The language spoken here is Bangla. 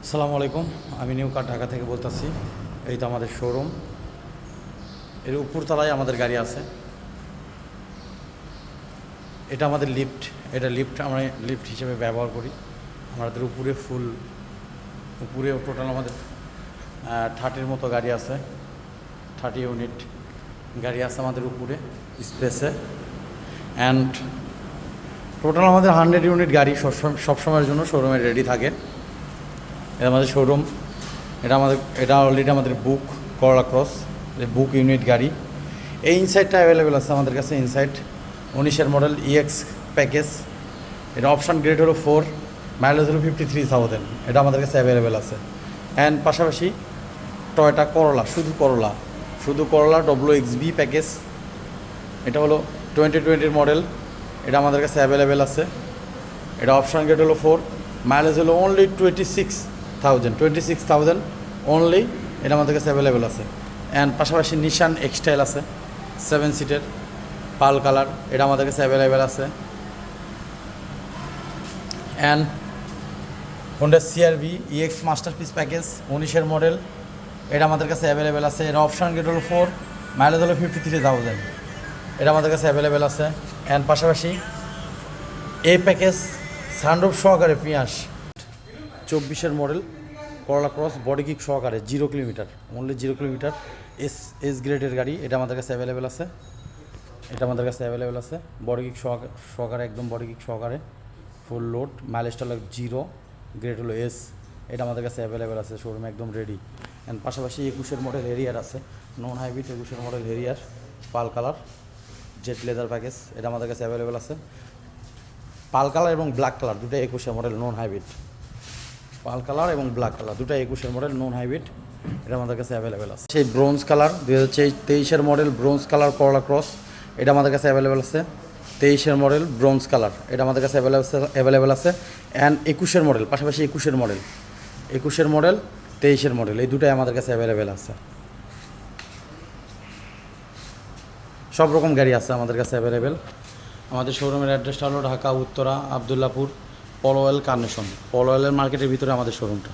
আসসালামু আলাইকুম, আমি নিউ কার ঢাকা থেকে বলতেছি। এই তো আমাদের শোরুম, এর উপরতলায় আমাদের গাড়ি আছে। এটা আমাদের লিফট, এটা লিফট আমরা লিফট হিসেবে ব্যবহার করি। আমাদের উপরে টোটাল আমাদের 30 মতো গাড়ি আছে, 30 ইউনিট গাড়ি আছে আমাদের উপরে স্পেসে। অ্যান্ড টোটাল আমাদের 100 ইউনিট গাড়ি সবসময়ের জন্য শোরুমে রেডি থাকে। এটা আমাদের শোরুম, এটা অলরেডি আমাদের বুক করলা ক্রস, বুক ইউনিট গাড়ি। এই ইনসাইডটা অ্যাভেলেবেল আছে আমাদের কাছে। ইনসাইড 19-এর মডেল ইএক্স প্যাকেজ, এটা অপশান গ্রেড হলো 4, মাইলেজ হলো 53,000। এটা আমাদের কাছে অ্যাভেলেবেল আছে। অ্যান্ড পাশাপাশি টয়োটা করলা, শুধু করলা WXB প্যাকেজ, এটা হলো 2020-এর মডেল, এটা আমাদের কাছে অ্যাভেলেবেল আছে। এটা অপশান গ্রেড হলো 4, মাইলেজ হলো অনলি 26,000 অনলি, এটা আমাদের কাছে অ্যাভেলেবেল আছে। অ্যান্ড পাশাপাশি নিশান এক্সটাইল আছে 7 সিটের পাল কালার, এটা আমাদের কাছে অ্যাভেলেবেল আছে। And Honda CR-V EX masterpiece package 19-এর মডেল, এটা আমাদের কাছে অ্যাভেলেবেল আছে। এটা অপশান গ্রেড হলো 4, মাইলেজ হলো 53,000, এটা আমাদের কাছে অ্যাভেলেবেল আছে। অ্যান্ড পাশাপাশি এই প্যাকেজ সানরুফ সহকারে 24-এর মডেল করলা ক্রস বডি কিক সহকারে 0 কিলোমিটার, অনলি 0 কিলোমিটার, এস গ্রেডের গাড়ি, এটা আমাদের কাছে অ্যাভেলেবেল আছে। বডি কিক সহকারে, একদম বডি কিক সহকারে ফুল লোড, মাইলেজটা হলো 0, গ্রেড হলো এস, এটা আমাদের কাছে অ্যাভেলেবেল আছে শোরুমে একদম রেডি। অ্যান্ড পাশাপাশি 21-এর মডেল হেরিয়ার আছে, নন হাইব্রিড 21-এর মডেল হেরিয়ার পাল কালার জেট লেদার প্যাকেজ, এটা আমাদের কাছে অ্যাভেলেবেল আছে। পাল কালার এবং ব্ল্যাক কালার দুটো 21-এর মডেল নন হাইব্রিড, পাল কালার এবং ব্ল্যাক কালার দুটো 21-এর মডেল নন হাইব্রিড, এটা আমাদের কাছে অ্যাভেলেবেল আছে। সেই ব্রোঞ্জ কালার 2023-এর model bronze colour Corolla Cross, এটা আমাদের কাছে অ্যাভেলেবেল আছে। 23-এর মডেল ব্রোঞ্জ কালার, এটা আমাদের কাছে অ্যাভেলেবেল আছে। অ্যান্ড 21-এর মডেল, পাশাপাশি 21-এর মডেল 23-এর মডেল, এই দুটোই আমাদের কাছে অ্যাভেলেবেল আছে। সব রকম গাড়ি আছে আমাদের কাছে অ্যাভেলেবেল। আমাদের শোরুমের অ্যাড্রেসটা হলো ঢাকা উত্তরা আবদুল্লাপুর পলো অয়েল কার্নেশন, পলো অয়েলের মার্কেটের ভিতরে আমাদের শোরুমটা।